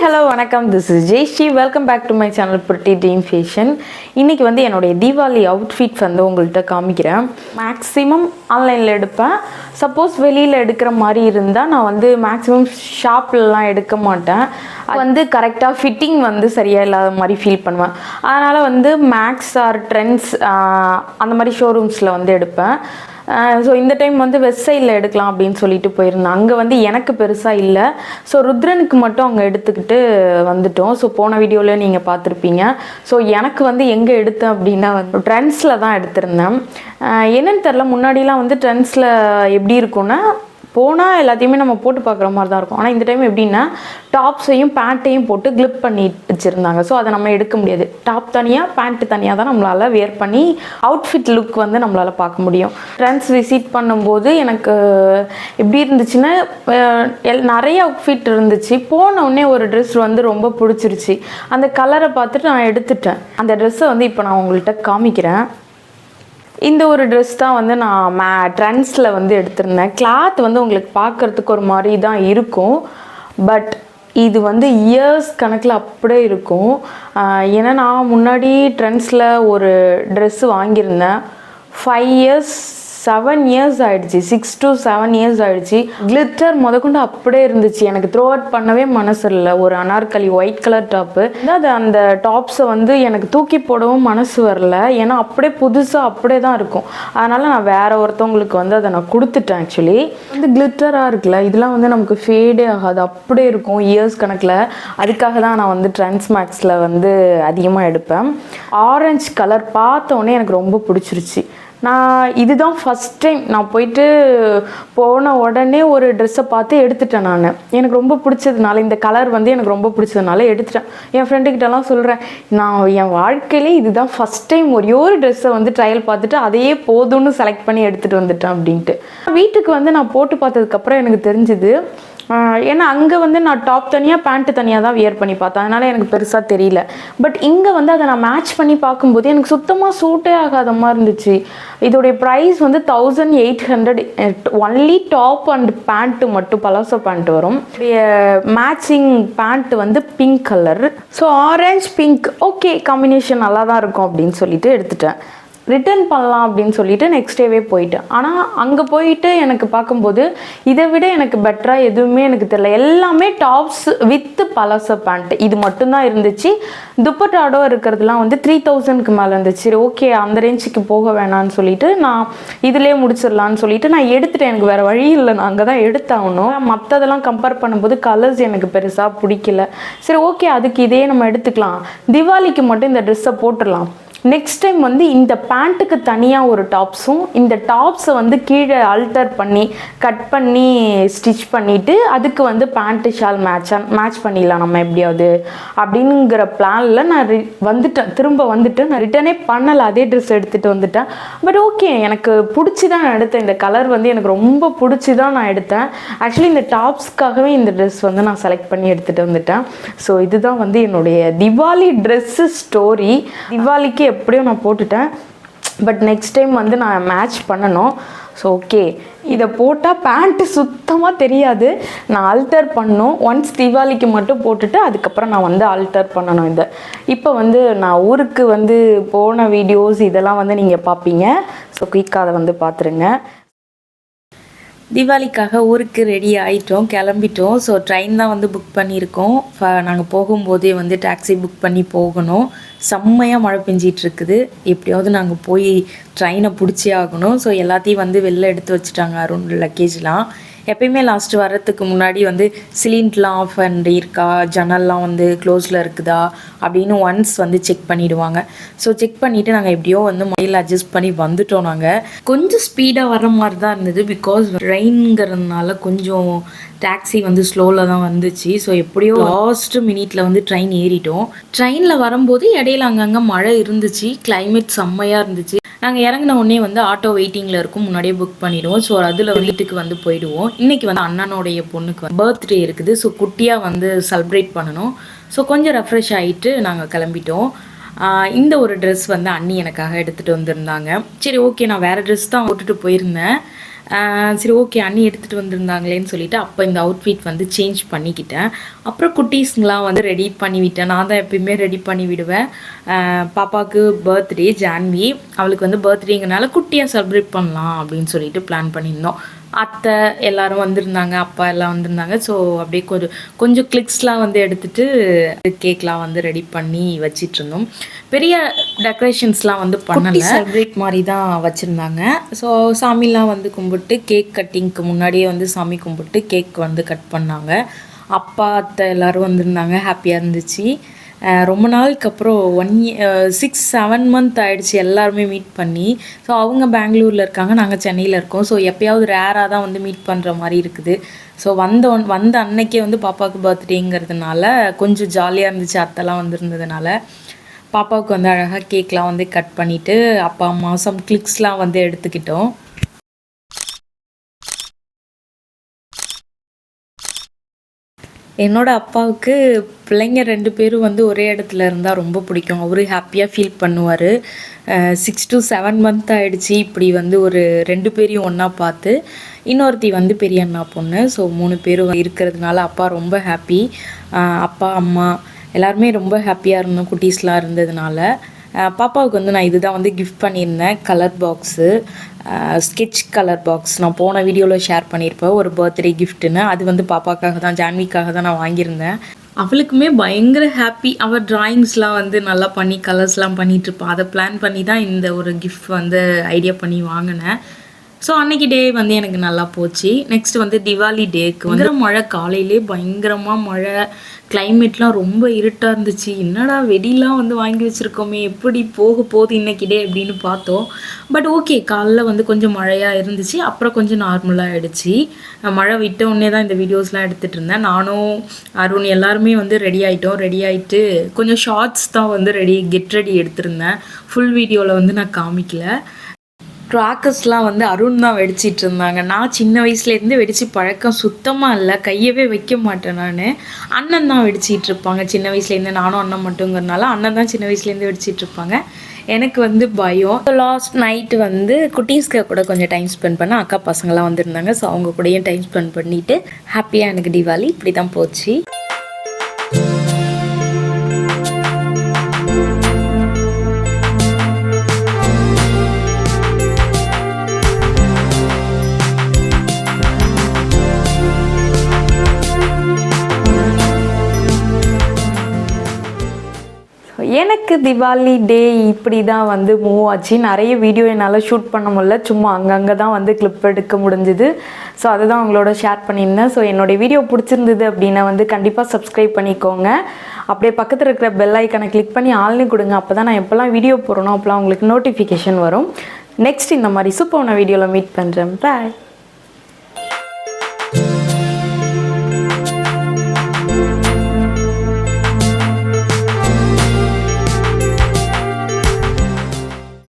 Hello வணக்கம். This is Jayashree. Welcome back to my channel pretty dream fashion. இன்றைக்கி வந்து என்னுடைய தீபாவளி அவுட்ஃபிட் வந்து உங்கள்கிட்ட காமிக்கிறேன். மேக்ஸிமம் ஆன்லைனில் எடுப்பேன். சப்போஸ் வெளியில் எடுக்கிற மாதிரி இருந்தால் நான் வந்து மேக்ஸிமம் ஷாப்லலாம் எடுக்க மாட்டேன். வந்து கரெக்டாக ஃபிட்டிங் வந்து சரியாக இல்லாத மாதிரி ஃபீல் பண்ணுவேன். அதனால் வந்து மேக்ஸ் ஆர் ட்ரெண்ட்ஸ் அந்த மாதிரி ஷோரூம்ஸில் வந்து எடுப்பேன். ஸோ இந்த டைம் வந்து வெஸ்ட் சைடில் எடுக்கலாம் அப்படின்னு சொல்லிட்டு போயிருந்தேன். அங்கே வந்து எனக்கு பெருசாக இல்லை. ஸோ ருத்ரனுக்கு மட்டும் அங்கே எடுத்துக்கிட்டு வந்துட்டோம். ஸோ போன வீடியோவில் நீங்கள் பார்த்துருப்பீங்க. ஸோ எனக்கு வந்து எங்கே எடுத்தேன் அப்படின்னா வந்து ட்ரெண்ட்ஸில் தான் எடுத்திருந்தேன். என்னென்னு தெரில, முன்னாடிலாம் வந்து ட்ரெண்ட்ஸில் எப்படி இருக்குன்னா போனால் எல்லாத்தையுமே நம்ம போட்டு பார்க்குற மாதிரி தான் இருக்கும். ஆனால் இந்த டைம் எப்படின்னா டாப்ஸையும் பேண்ட்டையும் போட்டு கிளிப் பண்ணி வச்சுருந்தாங்க. ஸோ அதை நம்ம எடுக்க முடியாது. டாப் தனியாக பேண்ட்டு தனியாக தான் நம்மளால் வேர் பண்ணி அவுட்ஃபிட் லுக் வந்து நம்மளால் பார்க்க முடியும். ட்ரெண்ட்ஸ் விசிட் பண்ணும்போது எனக்கு எப்படி இருந்துச்சுன்னா நிறைய அவுட்ஃபிட் இருந்துச்சு. போனவுடனே ஒரு ட்ரெஸ் வந்து ரொம்ப பிடிச்சிருச்சு. அந்த கலரை பார்த்துட்டு நான் எடுத்துட்டேன். அந்த ட்ரெஸ்ஸை வந்து இப்போ நான் உங்கள்கிட்ட காமிக்கிறேன். இந்த ஒரு ட்ரெஸ் தான் வந்து நான் ட்ரெண்ட்ஸில் வந்து எடுத்திருந்தேன். கிளாத் வந்து உங்களுக்கு பார்க்குறதுக்கு ஒரு மாதிரி தான் இருக்கும். பட் இது வந்து இயர்ஸ் கணக்கில் அப்படியே இருக்கும். ஏன்னா நான் முன்னாடி ட்ரெண்ட்ஸில் ஒரு ட்ரெஸ்ஸு வாங்கியிருந்தேன். 7 இயர்ஸ் ஆகிடுச்சு. 6 to 7 இயர்ஸ் ஆகிடுச்சு. கிளிட்டர் முதற்கொண்டு அப்படியே இருந்துச்சு. எனக்கு த்ரோ அவுட் பண்ணவே மனசு இல்லை. ஒரு அனார்கலி ஒயிட் கலர் டாப்பு. அது அந்த டாப்ஸை வந்து எனக்கு தூக்கி போடவும் மனசு வரல. ஏன்னா அப்படியே புதுசாக அப்படியே தான் இருக்கும். அதனால் நான் வேறு ஒருத்தவங்களுக்கு வந்து அதை நான் கொடுத்துட்டேன். ஆக்சுவலி வந்து கிளிட்டராக இருக்குல்ல, இதெல்லாம் வந்து நமக்கு ஃபேடே ஆகாது, அப்படியே இருக்கும் இயர்ஸ் கணக்கில். அதுக்காக தான் நான் வந்து ட்ரெண்ட்ஸ் மேக்ஸில் வந்து அதிகமாக எடுப்பேன். ஆரஞ்சு கலர் பார்த்தோன்னே எனக்கு ரொம்ப பிடிச்சிருச்சு. இதுதான் ஃபஸ்ட் டைம் நான் போயிட்டு போன உடனே ஒரு ட்ரெஸ்ஸை பார்த்து எடுத்துட்டேன். நான் எனக்கு ரொம்ப பிடிச்சதுனால, இந்த கலர் வந்து எனக்கு ரொம்ப பிடிச்சதுனால எடுத்துட்டேன். என் ஃப்ரெண்டுக்கிட்டலாம் சொல்கிறேன், நான் என் வாழ்க்கையிலே இதுதான் ஃபஸ்ட் டைம் ஒரே ஒரு ட்ரெஸ்ஸை வந்து ட்ரையல் பார்த்துட்டு அதையே போதும்னு செலக்ட் பண்ணி எடுத்துகிட்டு வந்துட்டேன் அப்படின்ட்டு. வீட்டுக்கு வந்து நான் போட்டு பார்த்ததுக்கப்புறம் எனக்கு தெரிஞ்சுது. ஏன்னா அங்கே வந்து நான் டாப் தனியாக பேண்ட்டு தனியாக தான் வியர் பண்ணி பார்த்தேன். அதனால் எனக்கு பெருசாக தெரியல. பட் இங்கே வந்து அதை நான் மேட்ச் பண்ணி பார்க்கும்போது எனக்கு சுத்தமாக சூட்டே ஆகாத மாதிரி இருந்துச்சு. இதோடைய ப்ரைஸ் வந்து 1800. ஒன்லி டாப் அண்ட் பேண்ட்டு மட்டும் பலாசோ பேண்ட் வரும். மேட்சிங் பேண்ட் வந்து pink colour. So orange pink okay combination நல்லா தான் இருக்கும் அப்படின்னு சொல்லிட்டு எடுத்துட்டேன். ரிட்டர்ன் பண்ணலாம் அப்படின்னு சொல்லிட்டு நெக்ஸ்ட் டேவே போயிட்டேன். ஆனால் அங்கே போயிட்டு எனக்கு பார்க்கும்போது இதை விட எனக்கு பெட்டராக எதுவுமே எனக்கு தெரியல. எல்லாமே டாப்ஸ் வித் பலாசோ பேண்ட் இது மட்டும்தான் இருந்துச்சு. துப்பட்டாடோ இருக்கிறதுலாம் வந்து 3000க்கு மேலே இருந்துச்சு. சரி ஓகே, அந்த ரேஞ்சுக்கு போக வேணான்னு சொல்லிட்டு நான் இதிலே முடிச்சிடலான்னு சொல்லிட்டு நான் எடுத்துட்டேன். எனக்கு வேறு வழி இல்லை, நான் அங்கே தான் எடுத்தாகணும். மற்றதெல்லாம் கம்பேர் பண்ணும்போது கலர்ஸ் எனக்கு பெருசாக பிடிக்கல. சரி ஓகே, அதுக்கு இதே நம்ம எடுத்துக்கலாம். தீபாவளிக்கு மட்டும் இந்த ட்ரெஸ்ஸை போட்டுடலாம். நெக்ஸ்ட் டைம் வந்து இந்த பேண்ட்டுக்கு தனியாக ஒரு டாப்ஸும், இந்த டாப்ஸை வந்து கீழே அல்டர் பண்ணி கட் பண்ணி ஸ்டிச் பண்ணிவிட்டு அதுக்கு வந்து பேண்ட்டு ஷால் மேட்ச் பண்ணிடலாம் நம்ம எப்படியாவது அப்படிங்கிற பிளானில் நான் திரும்ப வந்துட்டேன். நான் ரிட்டர்னே பண்ணலை, அதே ட்ரெஸ் எடுத்துகிட்டு வந்துட்டேன். பட் ஓகே, எனக்கு பிடிச்சி தான் நான் எடுத்தேன். இந்த கலர் வந்து எனக்கு ரொம்ப பிடிச்சி தான் நான் எடுத்தேன். ஆக்சுவலி இந்த டாப்ஸ்க்காகவே இந்த ட்ரெஸ் வந்து நான் செலக்ட் பண்ணி எடுத்துகிட்டு வந்துட்டேன். ஸோ இதுதான் வந்து என்னுடைய திவாலி ட்ரெஸ்ஸு ஸ்டோரி. திவாலிக்கு எப்படியும் நான் போட்டுட்டேன். பட் நெக்ஸ்ட் டைம் வந்து நான் மேட்ச் பண்ணணும். ஸோ ஓகே, இதை போட்டால் பேண்ட்டு சுத்தமாக தெரியாது. நான் ஆல்டர் பண்ணணும். ஒன்ஸ் தீபாவளிக்கு மட்டும் போட்டுட்டு அதுக்கப்புறம் நான் வந்து ஆல்டர் பண்ணணும். இதை இப்போ வந்து நான் ஊருக்கு வந்து போன வீடியோஸ் இதெல்லாம் வந்து நீங்கள் பார்ப்பீங்க. ஸோ குயிக்காக அதை வந்து பார்த்துருங்க. தீபாவளிக்காக ஊருக்கு ரெடி ஆகிட்டோம், கிளம்பிட்டோம். ஸோ ட்ரெயின் தான் வந்து புக் பண்ணியிருக்கோம். நாங்கள் போகும்போதே வந்து டாக்ஸி புக் பண்ணி போகணும். செம்மையாக மழை பெஞ்சிகிட்ருக்குது. எப்படியாவது நாங்கள் போய் ட்ரெயினை பிடிச்சே ஆகணும். ஸோ எல்லாத்தையும் வந்து வெளில எடுத்து வச்சுட்டாங்க அருண் லக்கேஜ்லாம். எப்பயுமே லாஸ்ட்டு வரத்துக்கு முன்னாடி வந்து சிலிண்ட்லாம் ஆஃப் அண்ட் இருக்கா, ஜன்னல்லாம் வந்து க்ளோஸில் இருக்குதா அப்படின்னு ஒன்ஸ் வந்து செக் பண்ணிவிடுவாங்க. ஸோ செக் பண்ணிவிட்டு நாங்கள் எப்படியோ வந்து மொபைல் அட்ஜஸ்ட் பண்ணி வந்துட்டோம். நாங்கள் கொஞ்சம் ஸ்பீடாக வர மாதிரி தான் இருந்தது. பிகாஸ் ட்ரெயின்ங்கிறதுனால கொஞ்சம் டாக்ஸி வந்து ஸ்லோவில் தான் வந்துச்சு. ஸோ எப்படியோ லாஸ்ட் மினிட்ல வந்து ட்ரெயின் ஏறிட்டோம். ட்ரெயினில் வரும்போது இடையில அங்கங்கே மழை இருந்துச்சு. கிளைமேட் செம்மையாக இருந்துச்சு. நாங்கள் இறங்கின உடனே வந்து ஆட்டோ வெயிட்டிங்கில் இருக்கும், முன்னாடியே புக் பண்ணிவிடுவோம். ஸோ அதில் வீட்டுக்கு வந்து போயிடுவோம். இன்றைக்கி வந்து அண்ணனுடைய பொண்ணுக்கு பர்த்டே இருக்குது. ஸோ குட்டியாக வந்து செலிப்ரேட் பண்ணணும். ஸோ கொஞ்சம் ரெஃப்ரெஷ் ஆகிட்டு நாங்கள் கிளம்பிட்டோம். இந்த ஒரு ட்ரெஸ் வந்து அண்ணி எனக்காக எடுத்துகிட்டு வந்திருந்தாங்க. சரி ஓகே, நான் வேறு ட்ரெஸ் தான் போட்டுட்டு போயிருந்தேன். சரி ஓகே அண்ணி எடுத்துகிட்டு வந்திருந்தாங்களேன்னு சொல்லிட்டு அப்போ இந்த அவுட்ஃபிட் வந்து சேஞ்ச் பண்ணிக்கிட்டேன். அப்புறம் குட்டீஸ்ங்களாம் வந்து ரெடி பண்ணி விட்டேன். நான் தான் எப்பயுமே ரெடி பண்ணி விடுவேன். பாப்பாவுக்கு பர்த்டே ஜான்வி, அவளுக்கு வந்து பர்த்டேங்கிறனால குட்டியாக செலிப்ரேட் பண்ணலாம் அப்படின்னு சொல்லிட்டு பிளான் பண்ணியிருந்தோம். அத்தை எல்லோரும் வந்திருந்தாங்க, அப்பா எல்லாம் வந்திருந்தாங்க. ஸோ அப்படியே கொஞ்சம் கிளிக்ஸ்லாம் வந்து எடுத்துகிட்டு கேக்லாம் வந்து ரெடி பண்ணி வச்சிட்டு இருந்தோம். பெரிய டெக்கரேஷன்ஸ்லாம் வந்து பண்ணல, செலிப்ரேட் மாதிரி தான் வச்சுருந்தாங்க. ஸோ சாமிலாம் வந்து கும்பிட்டு கேக் கட்டிங்க்கு முன்னாடியே வந்து சாமி கும்பிட்டு கேக் வந்து கட் பண்ணாங்க. அப்பா அத்தை எல்லோரும் வந்திருந்தாங்க, ஹாப்பியாக இருந்துச்சு. ரொம்ப நாளுக்கு அப்புறம் 6-7 மந்த் ஆகிடுச்சி எல்லாருமே மீட் பண்ணி. ஸோ அவங்க பெங்களூரில் இருக்காங்க, நாங்கள் சென்னையில் இருக்கோம். ஸோ எப்போயாவது ரேராக தான் வந்து மீட் பண்ணுற மாதிரி இருக்குது. ஸோ வந்த அன்னைக்கே வந்து பாப்பாவுக்கு பர்த்டேங்கிறதுனால கொஞ்சம் ஜாலியாக இருந்துச்சு. அத்தைலாம் வந்துருந்ததுனால பாப்பாவுக்கு வந்து அழகாக கேக்லாம் வந்து கட் பண்ணிவிட்டு அப்பா அம்மா சம் கிளிக்ஸ்லாம் வந்து எடுத்துக்கிட்டோம். என்னோடய அப்பாவுக்கு பிள்ளைங்க 2 பேரும் வந்து ஒரே இடத்துல இருந்தால் ரொம்ப பிடிக்கும். அவரு ஹாப்பியாக ஃபீல் பண்ணுவார். 6 to 7 மந்த் ஆகிடுச்சி இப்படி வந்து ஒரு 2 பேரையும் ஒன்றா பார்த்து. இன்னொருத்தி வந்து பெரிய அண்ணா பொண்ணு. ஸோ 3 பேரும் இருக்கிறதுனால அப்பா ரொம்ப ஹாப்பி. அப்பா அம்மா எல்லாருமே ரொம்ப ஹாப்பியாக இருந்தோம் குட்டீஸ்லாம் இருந்ததுனால. பாப்பாவுக்கு வந்து நான் இதுதான் வந்து கிஃப்ட் பண்ணியிருந்தேன், colour box, sketch colour box. நான் போன வீடியோவில் ஷேர் பண்ணியிருப்பேன் ஒரு பர்த்டே கிஃப்ட்டுன்னு. அது வந்து பாப்பாக்காக தான், ஜான்விக்காக தான் நான் வாங்கியிருந்தேன். அவளுக்குமே பயங்கர ஹாப்பி. அவள் ட்ராயிங்ஸ்லாம் வந்து நல்லா பண்ணி கலர்ஸ்லாம் பண்ணிகிட்ருப்பாள். அதை பிளான் பண்ணி தான் இந்த ஒரு கிஃப்ட் வந்து ஐடியா பண்ணி வாங்கினேன். ஸோ அன்றைக்கி டே வந்து எனக்கு நல்லா போச்சு. நெக்ஸ்ட் வந்து திவாலி டேக்கு வந்து மழை, காலையிலே பயங்கரமாக மழை, கிளைமேட்லாம் ரொம்ப இருட்டாக இருந்துச்சு. என்னடா வெடிலாம் வந்து வாங்கி வச்சுருக்கோமே, எப்படி போக போகுது இன்றைக்கி டே அப்படின்னு பார்த்தோம். பட் ஓகே, காலைல வந்து கொஞ்சம் மழையாக இருந்துச்சு, அப்புறம் கொஞ்சம் நார்மலாக ஆகிடுச்சு. மழை விட்ட உடனே தான் இந்த வீடியோஸ்லாம் எடுத்துகிட்டு இருந்தேன். நானும் அருண் எல்லாருமே வந்து ரெடி ஆகிட்டு கொஞ்சம் ஷார்ட்ஸ் தான் வந்து கெட் ரெடி எடுத்திருந்தேன். ஃபுல் வீடியோவில் வந்து நான் காமிக்கல. க்ராக்கர்ஸ்லாம் வந்து அருண் தான் வெடிச்சிட்டு இருந்தாங்க. நான் சின்ன வயசுலேருந்து வெடித்து பழக்கம் சுத்தமாக இல்லை, கையவே வைக்க மாட்டேன் நான். அண்ணன் தான் வெடிச்சிட்டு இருப்பாங்க சின்ன வயசுலேருந்து. நானும் அண்ணன் மட்டுங்கிறதுனால அண்ணன் தான் சின்ன வயசுலேருந்து வெடிச்சிட்டு இருப்பாங்க. எனக்கு வந்து பயம். லாஸ்ட் நைட்டு வந்து குட்டீஸ்க்கு கூட கொஞ்சம் டைம் ஸ்பெண்ட் பண்ண, அக்கா பசங்களாம் வந்திருந்தாங்க. ஸோ அவங்க கூடயும் டைம் ஸ்பெண்ட் பண்ணிவிட்டு ஹாப்பியாக எனக்கு தீபாவளி இப்படி தான் போச்சு. எனக்கு திவாலி டே இப்படி தான் வந்து மூவ் ஆச்சு. நிறைய வீடியோ என்னால் ஷூட் பண்ண முடியல, சும்மா அங்கங்கே தான் வந்து கிளிப் எடுக்க முடிஞ்சுது. ஸோ அதுதான் உங்களோட ஷேர் பண்ணியிருந்தேன். ஸோ என்னுடைய வீடியோ பிடிச்சிருந்தது அப்படின்னா வந்து கண்டிப்பாக சப்ஸ்கிரைப் பண்ணிக்கோங்க. அப்படியே பக்கத்தில் இருக்கிற பெல் ஐக்கனை கிளிக் பண்ணி ஆள்னு கொடுங்க. அப்போ தான் நான் எப்போல்லாம் வீடியோ போடுறோம் அப்போல்லாம் உங்களுக்கு நோட்டிஃபிகேஷன் வரும். நெக்ஸ்ட் இந்த மாதிரி சூப்பரான வீடியோவில் மீட் பண்ணுறேன். பாய்.